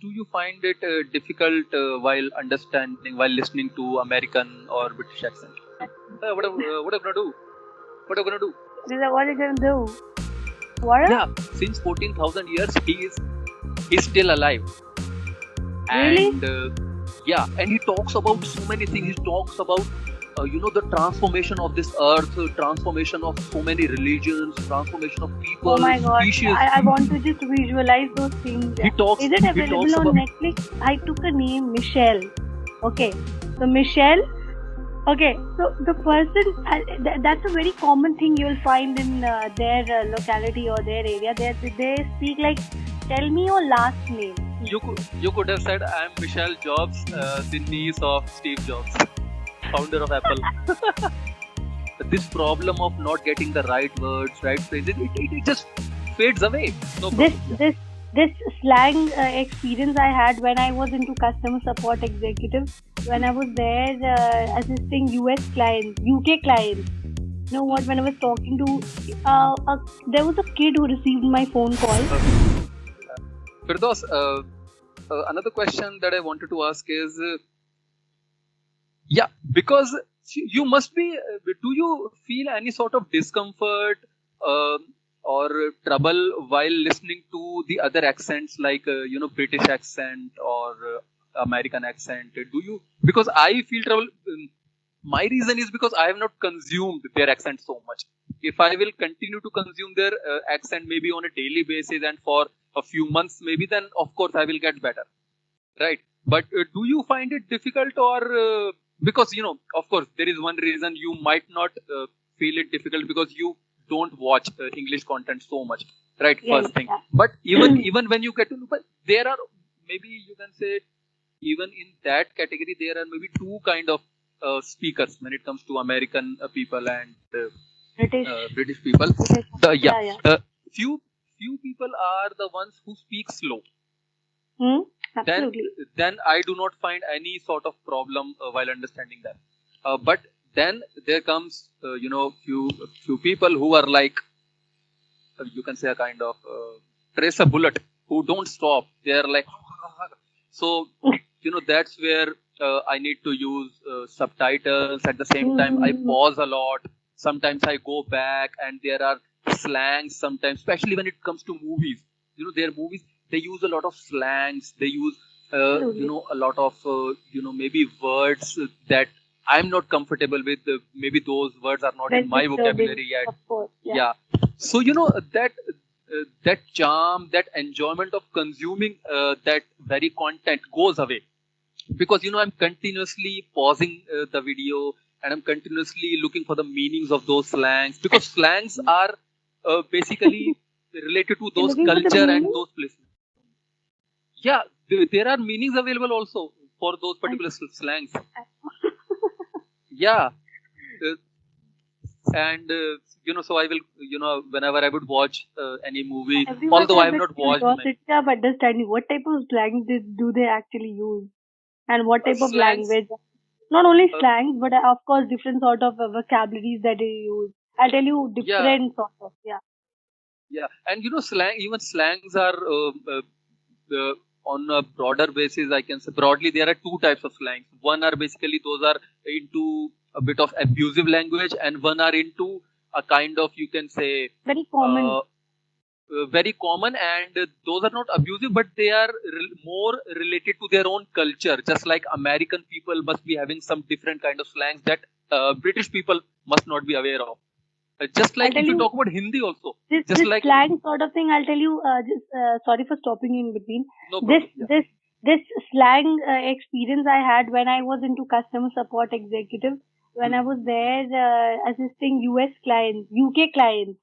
do you find it difficult while listening to American or British accent? What am I gonna do? What am I gonna do? What are you gonna do? What? Yeah, since 14,000 years he's still alive. Really? And and he talks about so many things. He talks about the transformation of this earth, transformation of so many religions, transformation of people, Oh my god, species. I want to just visualize those things. He talks. Is it available on Netflix? I took a name, Michelle. Okay, so Michelle. Okay, so the person, that's a very common thing you'll find in their locality or their area. They speak like, tell me your last name. You could have said, I'm Michelle Jobs, the niece of Steve Jobs, founder of Apple. This problem of not getting the right words, right phrases, it just fades away. No problem. This slang experience I had when I was into customer support executive, when I was there assisting US clients, UK clients. You know what? When I was talking to, there was a kid who received my phone call. Firdaus, another question that I wanted to ask is, because you must be, do you feel any sort of discomfort or trouble while listening to the other accents like, British accent or American accent? Do you? Because I feel trouble. My reason is because I have not consumed their accent so much. If I will continue to consume their accent maybe on a daily basis and for a few months maybe, then of course I will get better, right? But do you find it difficult, or because of course there is one reason you might not feel it difficult because you don't watch English content so much, right? Yeah, First thing. yeah. But even when you get to know, but there are, maybe you can say, even in that category there are maybe two kind of speakers when it comes to American people and British people. Few people are the ones who speak slow. Absolutely. Then I do not find any sort of problem while understanding them. But then there comes few people who are like, you can say, a kind of trace a bullet, who don't stop. They are like so that's where I need to use subtitles. At the same time I pause a lot. Sometimes I go back and there are slangs sometimes, especially when it comes to movies. Their movies, they use a lot of slangs. They use a lot of maybe words that I'm not comfortable with. Maybe those words are not in my vocabulary yet. Of course, So that charm, that enjoyment of consuming that very content goes away, because I'm continuously pausing the video and I'm continuously looking for the meanings of those slangs, because slangs are basically related to those culture and those places. Yeah, there are meanings available also for those particular slangs. Yeah. And so I will, whenever I would watch any movie, although I have not watched many. Of understanding what type of slang do they actually use, and what type of language. Not only slangs, but of course different sort of vocabularies that they use. I'll tell you different sort of, Yeah, and slangs are on a broader basis. I can say broadly there are two types of slangs. One are basically, those are into a bit of abusive language, and one are into a kind of, you can say, very common. Very common, and those are not abusive, but they are more related to their own culture. Just like American people must be having some different kind of slangs that British people must not be aware of. Just like if you talk about Hindi also. This slang sort of thing, I'll tell you, sorry for stopping you in between. No problem. This slang experience I had when I was into customer support executive, when I was there assisting US clients, UK clients.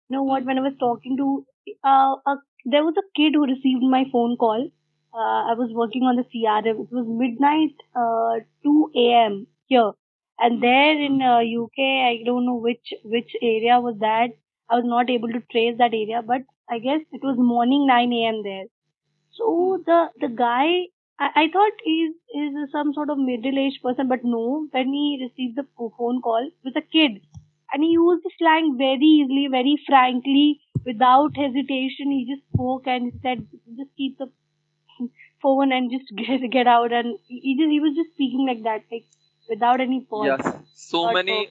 You know what? When I was talking to, there was a kid who received my phone call. I was working on the CRM. It was midnight, 2 a.m. here. And there in UK, I don't know which area was that. I was not able to trace that area, but I guess it was morning 9 a.m. there. So the guy, I thought is some sort of middle-aged person, but no. When he received the phone call, it was a kid, and he used the slang very easily, very frankly, without hesitation. He just spoke and he said, "Just keep the phone and just get out. And he was just speaking like that, like without any pause. Yes, so many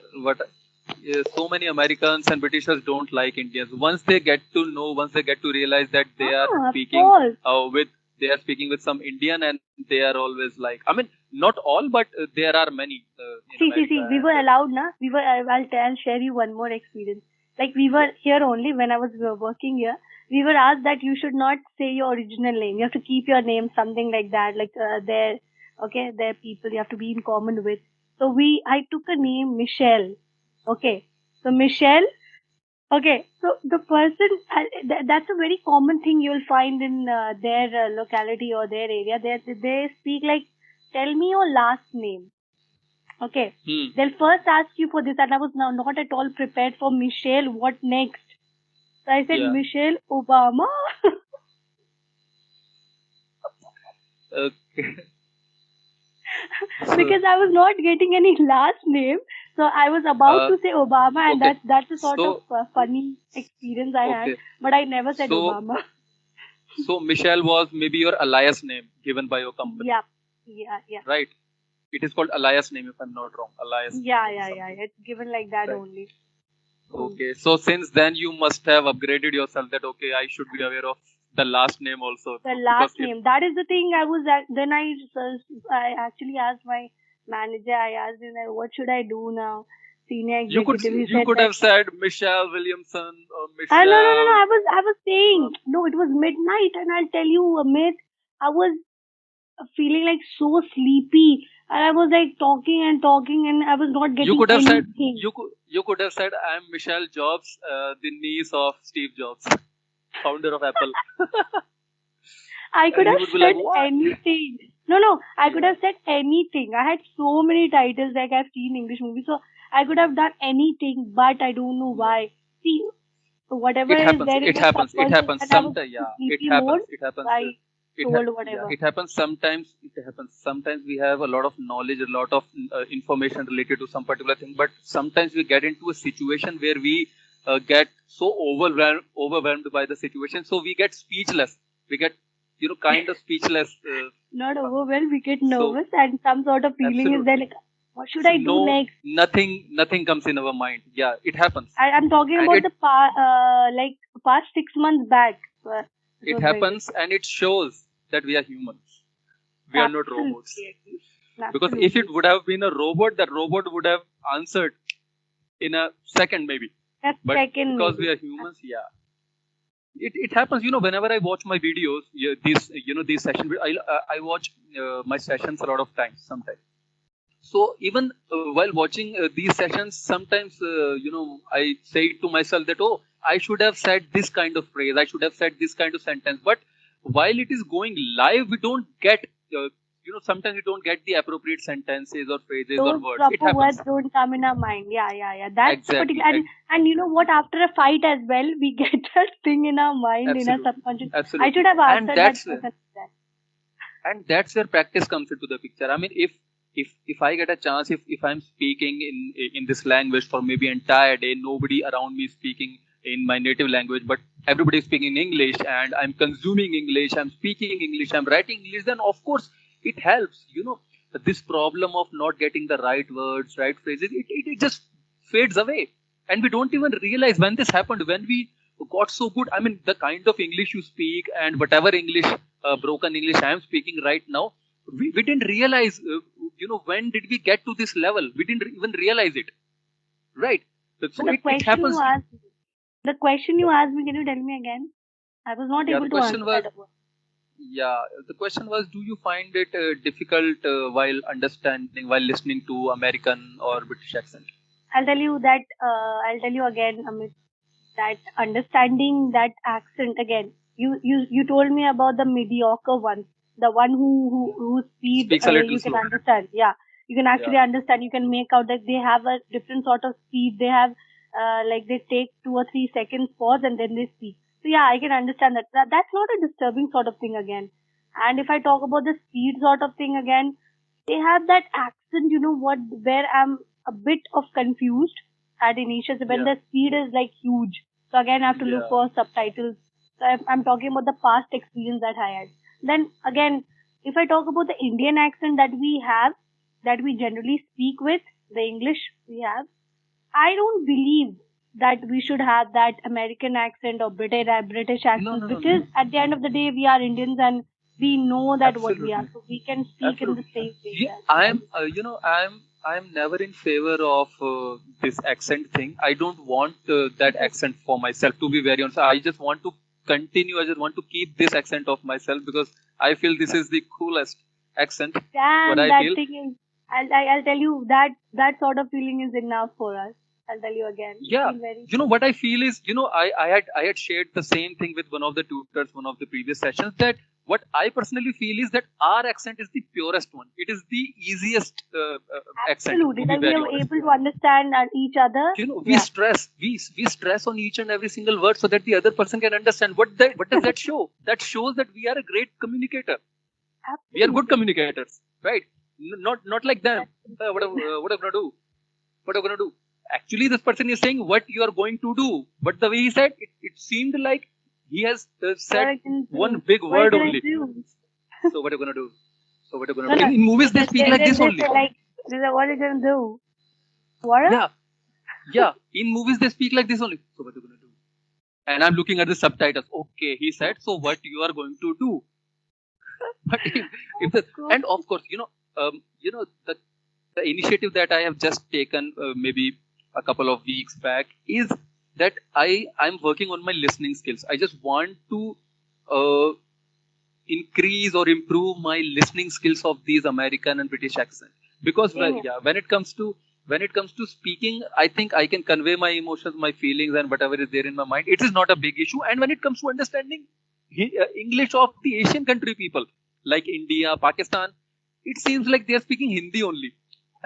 so many Americans and Britishers don't like Indians. Once they get to know, once they get to realize that they are speaking they are speaking with some Indian, and they are always like, I mean, not all, but there are many. See, we were allowed, na? I'll share you one more experience. Like we were here only when I was working here. We were asked that you should not say your original name. You have to keep your name, something like that. Like they're people you have to be in common with. So I took a name Michelle. Okay, so Michelle. Okay, so the person that's a very common thing you'll find in their locality or their area. They speak like, tell me your last name. Okay, they'll first ask you for this, and I was not at all prepared for Michelle. What next? So I said Michelle Obama. Okay. Because I was not getting any last name, so I was about to say Obama, and that's a sort of funny experience I had, but I never said Obama. So Michelle was maybe your alias name given by your company. Yeah. Right. It is called alias name, if I'm not wrong. Alias. Yeah. It's given like that only. Okay. So since then you must have upgraded yourself that I should be aware of the last name also. The last name. That is the thing. Then I actually asked my manager. I asked him, what should I do now? Senior executive. You could have said Michelle Williamson or Michelle. No. I was saying no. It was midnight, and I'll tell you, Amit, I was feeling like so sleepy, and I was like talking, and I was not getting anything. You could have said, I'm Michelle Jobs, the niece of Steve Jobs, founder of Apple. I could have said anything. No, I could have said anything. I had so many titles, like I've seen English movies, so I could have done anything, but I don't know why. See, whatever it happens. is there, it happens. It happens sometimes. Yeah, it happens. It happens sometimes. Sometimes we have a lot of knowledge, a lot of information related to some particular thing, but sometimes we get into a situation where we get so overwhelmed by the situation, so we get speechless. We get kind of speechless. Not overwhelmed. We get nervous, and some sort of feeling is there, like, what should I do next? Nothing comes in our mind. Yeah, it happens. I'm talking about the past 6 months back. It happens, and it shows that we are humans. We are not robots. Because if it would have been a robot, that robot would have answered in a second, maybe. Because we are humans, It happens, whenever I watch my videos, these sessions, I watch my sessions a lot of times, sometimes. So even while watching these sessions, sometimes, I say to myself that, I should have said this kind of phrase, I should have said this kind of sentence. But while it is going live, we don't get, sometimes we don't get the appropriate sentences or phrases or words. Proper words don't come in our mind. Yeah. That's exactly. And you know what? After a fight as well, we get that thing in our mind, in our subconscious. Absolutely. I should have answered that. And that's where practice comes into the picture. I mean, if I get a chance, if I'm speaking in this language for maybe entire day, nobody around me is speaking in my native language, but everybody is speaking English, and I'm consuming English, I'm speaking English, I'm writing English, then of course it helps. This problem of not getting the right words, right phrases, it just fades away, and we don't even realize when this happened, when we got so good. I mean, the kind of English you speak and whatever English, broken English I am speaking right now, we didn't realize, when did we get to this level? We didn't even realize it, right? So it happens. The question you asked me, can you tell me again? I was not able to answer that. The question was, do you find it difficult while listening to American or British accent? I'll tell you again, Amit, that understanding that accent again. You told me about the mediocre one, the one who speaks a little you slow. can understand. Yeah, you can actually understand. You can make out that they have a different sort of speed. They have they take 2 or 3 seconds pause and then they speak. So yeah, I can understand that. That's not a disturbing sort of thing again. And if I talk about the speed sort of thing again, they have that accent, where I'm a bit of confused at initial, when the speed is like huge. So again, I have to look for subtitles. So I'm talking about the past experience that I had. Then again, if I talk about the Indian accent that we have, that we generally speak with, the English we have, I don't believe that we should have that American accent or British accent, because at the end of the day we are Indians and we know that what we are, Absolutely. so we can speak in the Absolutely. same way. Yeah, I'm never in favor of this accent thing. I don't want that accent for myself, to be very honest. I just want to continue. I just want to keep this accent of myself because I feel this is the coolest accent. What Damn, I that feel. thing is. I'll tell you that sort of feeling is enough for us. I'll tell you again. It's Yeah, been very. what I feel is, I had shared the same thing with one of the tutors, one of the previous sessions, that what I personally feel is that our accent is the purest one. It is the easiest accent, Absolutely, to be that we very are honest. able to understand each other. We Yeah, stress on each and every single word so that the other person can understand. What does that show? That shows that we are a great communicator. We are good absolutely. communicators, right? Not like them. What am I gonna do? What am I gonna do? Actually, this person is saying what you are going to do, but the way he said it seemed like he has What said I can one do? big What word can I only. do? So what are you gonna do? So what are you No, gonna do? no. In movies, they speak like this They only. say like, they say, what are you gonna do? What? Yeah, yeah. In movies, they speak like this only. So what are you gonna do? And I'm looking at the subtitles. Okay, he said. So what you are going to do? But if the God. and of course, the initiative that I have just taken maybe a couple of weeks back is that I'm working on my listening skills. I just want to uh, increase or improve my listening skills of these American and British accent, because Same here. when it comes to speaking, I think I can convey my emotions, my feelings, and whatever is there in my mind. It is not a big issue. And when it comes to understanding English of the Asian country people like India, Pakistan, it seems like they are speaking Hindi only.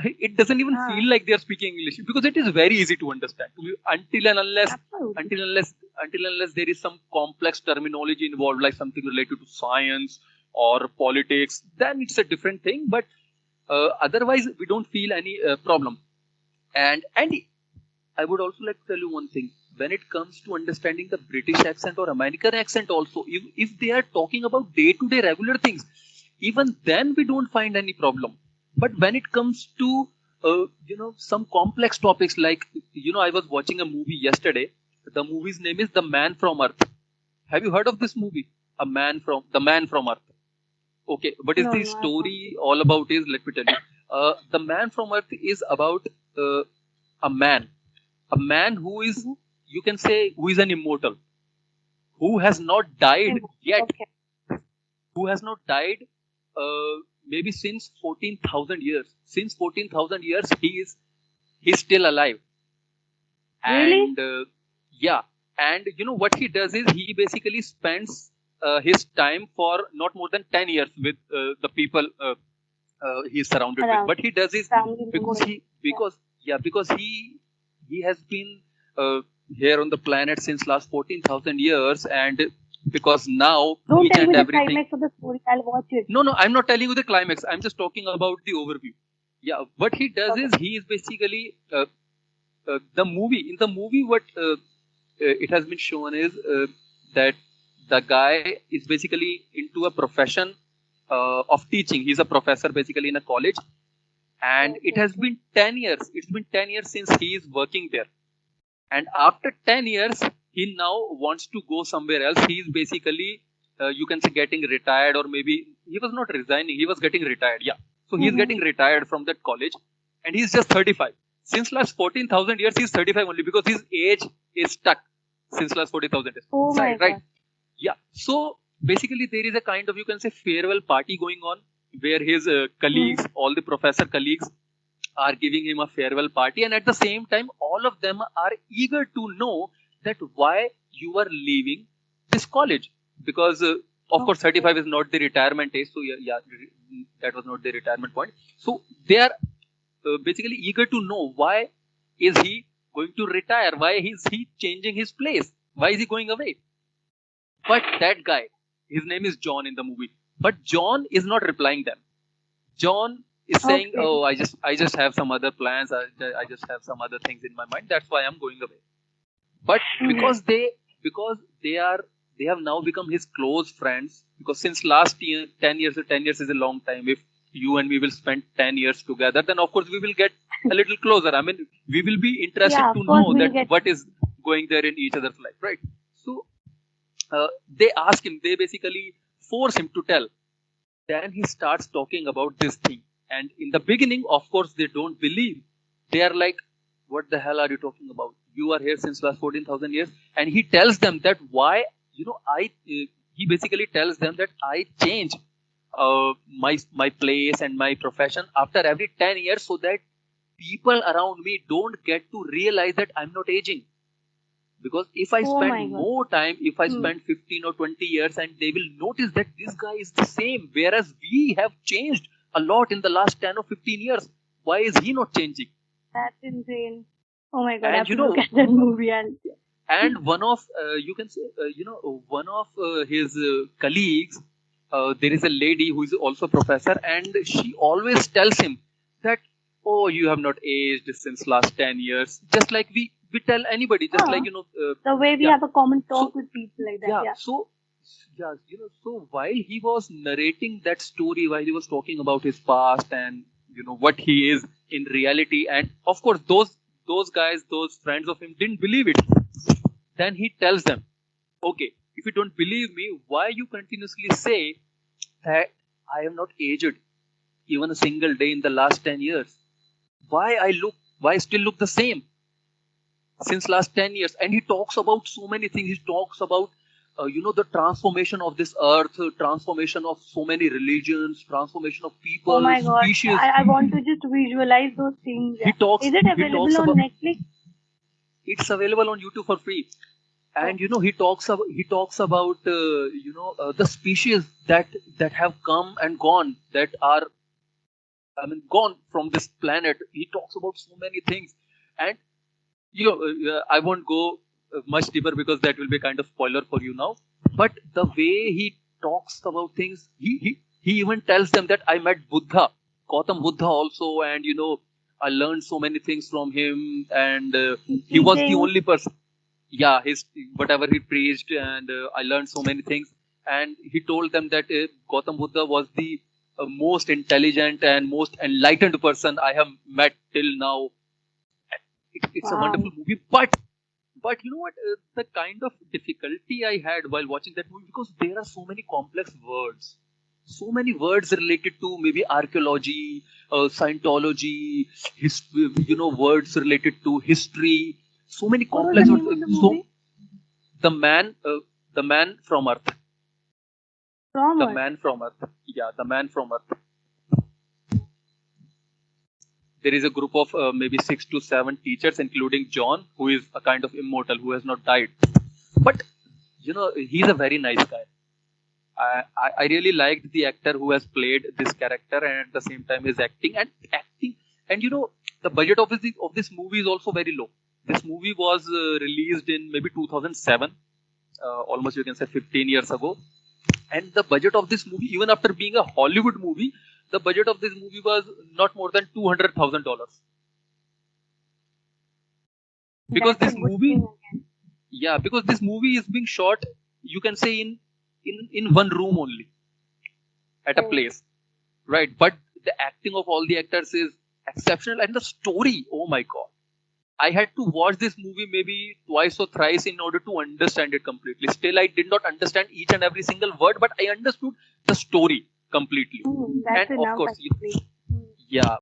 It doesn't even Ah, feel like they are speaking English because it is very easy to understand. Until and unless absolutely. until unless until unless there is some complex terminology involved, like something related to science or politics, then it's a different thing. But otherwise, we don't feel any problem. And I would also like to tell you one thing. When it comes to understanding the British accent or American accent, also, if they are talking about day-to-day regular things, even then we don't find any problem. But when it comes to some complex topics, like I was watching a movie yesterday. The movie's name is The Man from Earth. Have you heard of this movie? The Man from Earth. Okay, what is No, the no, I've not. story all about? Is, let me tell you. The Man from Earth is about uh, a man, who is, Mhm. you can say, who is an immortal, who has not died yet, Okay. who has not died maybe since 14,000 years. Since 14,000 years, he's still alive. Really? And yeah, and what he does is he basically spends his time for not more than 10 years with the people he's surrounded with. Around What he does is, family because members. he Yeah. because yeah because he has been here on the planet since last 14,000 years, and because now Don't each tell me and the everything. climax of the story. I'll watch it. No, I'm not telling you the climax. I'm just talking about the overview. Yeah, what he does Okay. is he is basically in the movie, what it has been shown is that the guy is basically into a profession of teaching. He's a professor basically in a college, and it Okay. has been 10 years. It's been 10 years since he is working there, and after 10 years he now wants to go somewhere else. He is basically, you can say, getting retired, or maybe he was not resigning, he was getting retired. Yeah, so he is Mm-hmm. getting retired from that college, and he's just 35. Since last 14,000 years he's 35 only, because his age is stuck since last 40,000 years. Oh my Right. God. Yeah, so basically there is a kind of, you can say, farewell party going on, where his Mm-hmm. colleagues, all the professor colleagues, are giving him a farewell party, and at the same time all of them are eager to know that why you are leaving this college, because of course Okay. 35 is not the retirement age. So yeah, that was not the retirement point. So they are basically eager to know why is he going to retire, why is he changing his place, why is he going away. But that guy, his name is John in the movie, but John is not replying them. John is saying, Okay. "Oh, I just have some other plans. I just have some other things in my mind. That's why I'm going away." But Mm-hmm. because they are they have now become his close friends, because since last year, 10 years, 10 years is a long time. If you and we will spend 10 years together, then of course we will get a little closer. I mean, we will be interested Yeah, to of course know we'll that get. what is going there in each other's life, right? So they ask him, they basically force him to tell. Then he starts talking about this thing. And in the beginning, of course, they don't believe. They are like, what the hell are you talking about? You are here since last 14,000 years. And he tells them that why, he basically tells them that I change my place and my profession after every 10 years, so that people around me don't get to realize that I'm not aging. Because if I Oh spend my God. more time, if I Hmm. spend 15 or 20 years, and they will notice that this guy is the same, whereas we have changed a lot in the last 10 or 15 years. Why is he not changing? That's insane. Oh my God, I And have to look at that movie and. one of you can say one of his colleagues, there is a lady who is also a professor, and she always tells him that, oh, you have not aged since last 10 years, just like we tell anybody, just like Huh. The way we yeah. have a common So talk with people like that. yeah, Yeah. so while he was narrating that story, while he was talking about his past and what he is in reality, and of course those guys, those friends of him didn't believe it. Then he tells them, okay, if you don't believe me, why you continuously say that I have not aged even a single day in the last 10 years? Why I still look the same since last 10 years? And he talks about so many things. He talks about the transformation of this earth, transformation of so many religions, transformation of Oh people, my God. species. I want to just visualize those things. he Yeah. talks Is it he available talks on about Netflix? It's available on YouTube for free. Oh, And he talks about the species that have come and gone, that are, I mean, gone from this planet. He talks about so many things. And I won't go much deeper, because that will be kind of spoiler for you now. But the way he talks about things, he even tells them that I met Buddha, Gautam Buddha also, and I learned so many things from him. And his he was the teachings. only person, yeah, his whatever he preached, and I learned so many things. And he told them that Gautam Buddha was the most intelligent and most enlightened person I have met till now. It's a wonderful Wow. movie. But you know what, the kind of difficulty I had while watching that movie, because there are so many complex words, so many words related to maybe archaeology, Scientology, words related to history, so many What was the complex words. name of the So movie? the man, the man from Earth, From the Earth. man from Earth, yeah, the man from Earth. There is a group of maybe 6 to 7 teachers, including John, who is a kind of immortal, who has not died. But he's a very nice guy. I really liked the actor who has played this character, and at the same time his acting. And the budget of this movie is also very low. This movie was released in maybe 2007, almost you can say 15 years ago. And the budget of this movie, even after being a Hollywood movie, the budget of this movie was not more than $200,000. Because That's a this good movie, thing again. yeah, because this movie is being shot, you can say, in one room only, at a Oh. place, right? But the acting of all the actors is exceptional, and the story, oh my god, I had to watch this movie maybe twice or thrice in order to understand it completely. Still, I did not understand each and every single word, but I understood the story completely. That's And of enough course, actually. Hmm. yeah,